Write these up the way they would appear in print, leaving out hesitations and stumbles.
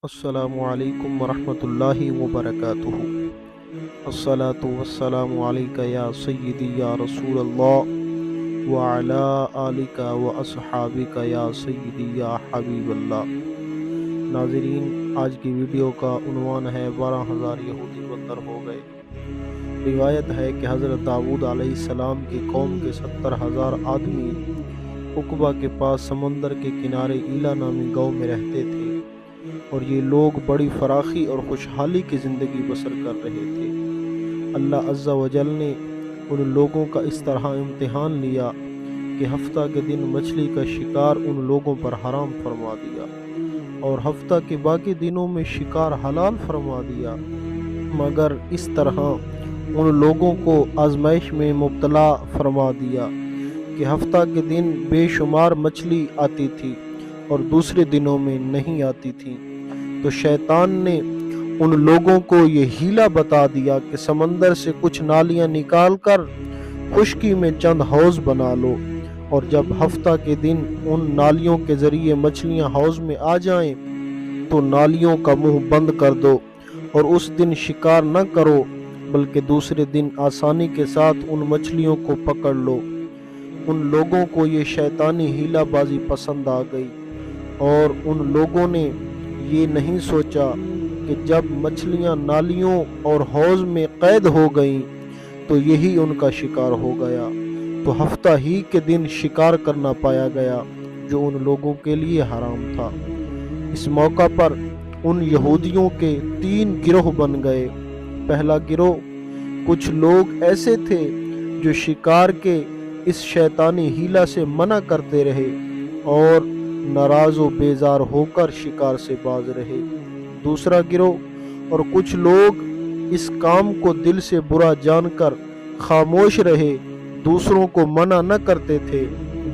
السلام علیکم ورحمۃ اللہ وبرکاتہ۔ الصلاۃ والسلام علیک یا سیدی یا رسول اللہ وعلی آلک واصحابک یا سیدی یا حبیب اللہ۔ ناظرین، آج کی ویڈیو کا عنوان ہے 12,000 یہودی بندر ہو گئے۔ روایت ہے کہ حضرت داؤد علیہ السلام کی قوم کے 70,000 آدمی عقبہ کے پاس سمندر کے کنارے ایلا نامی گاؤں میں رہتے تھے، اور یہ لوگ بڑی فراخی اور خوشحالی کی زندگی بسر کر رہے تھے۔ اللہ عز و جل نے ان لوگوں کا اس طرح امتحان لیا کہ ہفتہ کے دن مچھلی کا شکار ان لوگوں پر حرام فرما دیا، اور ہفتہ کے باقی دنوں میں شکار حلال فرما دیا، مگر اس طرح ان لوگوں کو آزمائش میں مبتلا فرما دیا کہ ہفتہ کے دن بے شمار مچھلی آتی تھی اور دوسرے دنوں میں نہیں آتی تھی۔ تو شیطان نے ان لوگوں کو یہ ہیلا بتا دیا کہ سمندر سے کچھ نالیاں نکال کر خشکی میں چند حوض بنا لو، اور جب ہفتہ کے دن ان نالیوں کے ذریعے مچھلیاں حوض میں آ جائیں تو نالیوں کا منہ بند کر دو، اور اس دن شکار نہ کرو بلکہ دوسرے دن آسانی کے ساتھ ان مچھلیوں کو پکڑ لو۔ ان لوگوں کو یہ شیطانی ہیلا بازی پسند آ گئی، اور ان لوگوں نے یہ نہیں سوچا کہ جب مچھلیاں نالیوں اور حوض میں قید ہو گئیں تو یہی ان کا شکار ہو گیا، تو ہفتہ ہی کے دن شکار کرنا پایا گیا جو ان لوگوں کے لیے حرام تھا۔ اس موقع پر ان یہودیوں کے 3 گروہ بن گئے۔ پہلا گروہ، کچھ لوگ ایسے تھے جو شکار کے اس شیطانی ہیلا سے منع کرتے رہے اور ناراض و بیزار ہو کر شکار سے باز رہے۔ دوسرا گروہ، اور کچھ لوگ اس کام کو دل سے برا جان کر خاموش رہے، دوسروں کو منع نہ کرتے تھے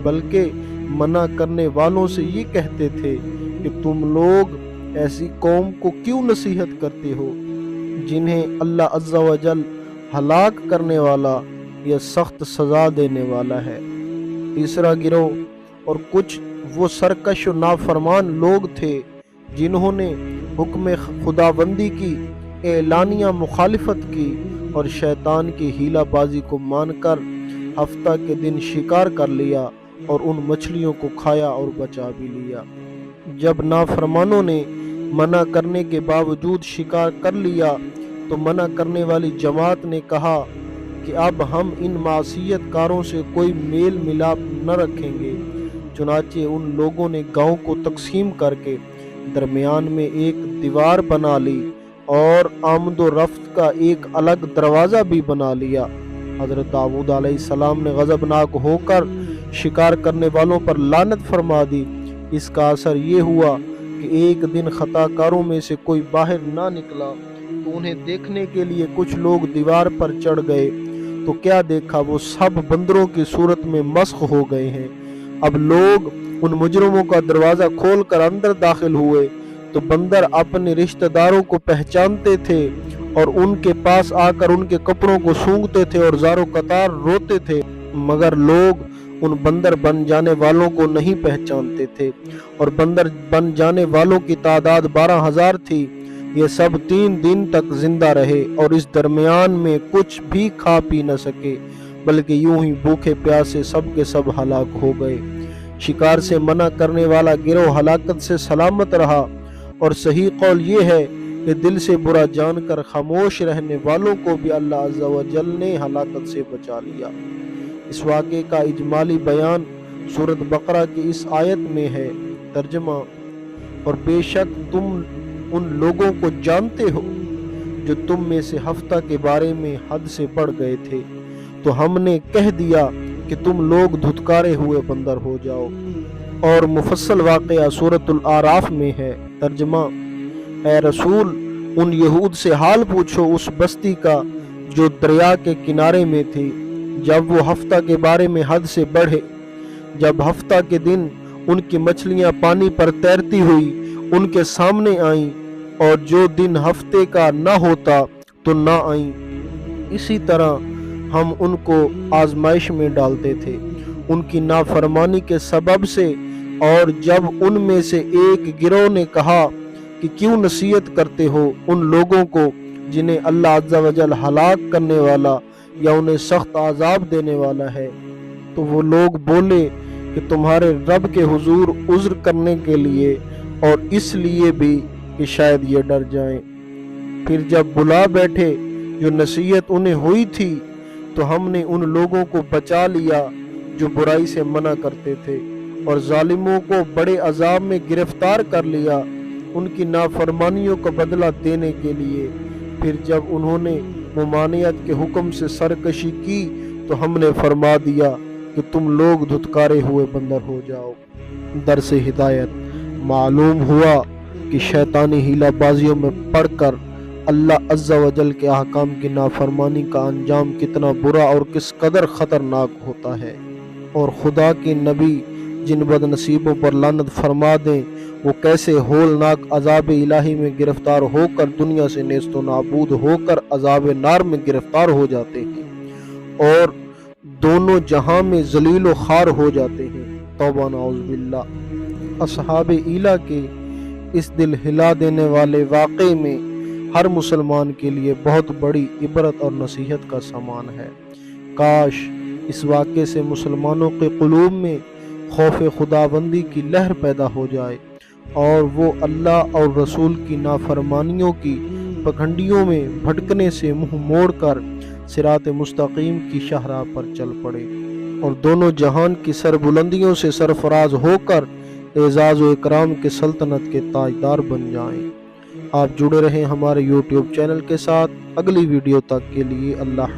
بلکہ منع کرنے والوں سے یہ کہتے تھے کہ تم لوگ ایسی قوم کو کیوں نصیحت کرتے ہو جنہیں اللہ عز و جل ہلاک کرنے والا یا سخت سزا دینے والا ہے۔ تیسرا گروہ، اور کچھ وہ سرکش و نافرمان لوگ تھے جنہوں نے حکم خداوندی کی اعلانیہ مخالفت کی اور شیطان کی ہیلا بازی کو مان کر ہفتہ کے دن شکار کر لیا اور ان مچھلیوں کو کھایا اور بچا بھی لیا۔ جب نافرمانوں نے منع کرنے کے باوجود شکار کر لیا تو منع کرنے والی جماعت نے کہا کہ اب ہم ان معصیت کاروں سے کوئی میل ملاپ نہ رکھیں گے۔ چنانچہ ان لوگوں نے گاؤں کو تقسیم کر کے درمیان میں ایک دیوار بنا لی اور آمد و رفت کا ایک الگ دروازہ بھی بنا لیا۔ حضرت داؤد علیہ السلام نے غضبناک ہو کر شکار کرنے والوں پر لعنت فرما دی۔ اس کا اثر یہ ہوا کہ ایک دن خطا کاروں میں سے کوئی باہر نہ نکلا تو انہیں دیکھنے کے لیے کچھ لوگ دیوار پر چڑھ گئے، تو کیا دیکھا، وہ سب بندروں کی صورت میں مسخ ہو گئے ہیں۔ اب لوگ ان مجرموں کا دروازہ کھول کر اندر داخل ہوئے تو بندر اپنے رشتہ داروں کو پہچانتے تھے اور ان کے پاس آ کر ان کے کپڑوں کو سونگھتے تھے اور زار و قطار روتے تھے، مگر لوگ ان بندر بن جانے والوں کو نہیں پہچانتے تھے، اور بندر بن جانے والوں کی تعداد 12,000 تھی۔ یہ سب 3 دن تک زندہ رہے اور اس درمیان میں کچھ بھی کھا پی نہ سکے، بلکہ یوں ہی بھوکے پیاسے سب کے سب ہلاک ہو گئے۔ شکار سے منع کرنے والا گروہ ہلاکت سے سلامت رہا، اور صحیح قول یہ ہے کہ دل سے برا جان کر خاموش رہنے والوں کو بھی اللہ عز و جل نے ہلاکت سے بچا لیا۔ اس واقعے کا اجمالی بیان سورۃ بقرہ کی اس آیت میں ہے۔ ترجمہ، اور بے شک تم ان لوگوں کو جانتے ہو جو تم میں سے ہفتہ کے بارے میں حد سے بڑھ گئے تھے، تو ہم نے کہہ دیا کہ تم لوگ دھتکارے ہوئے بندر ہو جاؤ۔ اور مفصل واقعہ سورۃ الاعراف میں ہے۔ ترجمہ، اے رسول، ان یہود سے حال پوچھو اس بستی کا جو دریا کے کنارے میں تھی، جب وہ ہفتہ کے بارے میں حد سے بڑھے، جب ہفتہ کے دن ان کی مچھلیاں پانی پر تیرتی ہوئی ان کے سامنے آئیں، اور جو دن ہفتے کا نہ ہوتا تو نہ آئیں۔ اسی طرح ہم ان کو آزمائش میں ڈالتے تھے ان کی نافرمانی کے سبب سے، اور جب ان میں سے ایک گروہ نے کہا کہ کیوں نصیحت کرتے ہو ان لوگوں کو جنہیں اللہ عز و جل ہلاک کرنے والا یا انہیں سخت عذاب دینے والا ہے۔ تو وہ لوگ بولے کہ تمہارے رب کے حضور عذر کرنے کے لیے اور اس لیے بھی کہ شاید یہ ڈر جائیں۔ پھر جب بلا بیٹھے جو نصیحت انہیں ہوئی تھی تو ہم نے ان لوگوں کو بچا لیا جو برائی سے منع کرتے تھے، اور ظالموں کو بڑے عذاب میں گرفتار کر لیا ان کی نافرمانیوں کا بدلہ دینے کے لیے۔ پھر جب انہوں نے ممانعت کے حکم سے سرکشی کی تو ہم نے فرما دیا کہ تم لوگ دھتکارے ہوئے بندر ہو جاؤ۔ درس ہدایت معلوم ہوا کہ شیطانی ہیلہ بازیوں میں پڑھ کر اللہ عز و جل کے احکام کی نافرمانی کا انجام کتنا برا اور کس قدر خطرناک ہوتا ہے، اور خدا کے نبی جن بد نصیبوں پر لعنت فرما دیں وہ کیسے ہولناک عذاب الہی میں گرفتار ہو کر دنیا سے نیست و نابود ہو کر عذاب نار میں گرفتار ہو جاتے ہیں اور دونوں جہاں میں ذلیل و خوار ہو جاتے ہیں۔ توبہ نعوذ باللہ۔ اصحاب ایلہ کے اس دل ہلا دینے والے واقعے میں ہر مسلمان کے لیے بہت بڑی عبرت اور نصیحت کا سامان ہے۔ کاش اس واقعے سے مسلمانوں کے قلوب میں خوف خداوندی کی لہر پیدا ہو جائے اور وہ اللہ اور رسول کی نافرمانیوں کی پگھنڈیوں میں بھٹکنے سے منہ موڑ کر صراط مستقیم کی شاہراہ پر چل پڑے اور دونوں جہان کی سربلندیوں سے سرفراز ہو کر اعزاز و اکرام کے سلطنت کے تاجدار بن جائیں۔ آپ جڑے رہیں ہمارے یوٹیوب چینل کے ساتھ۔ اگلی ویڈیو تک کے لیے اللہ حافظ۔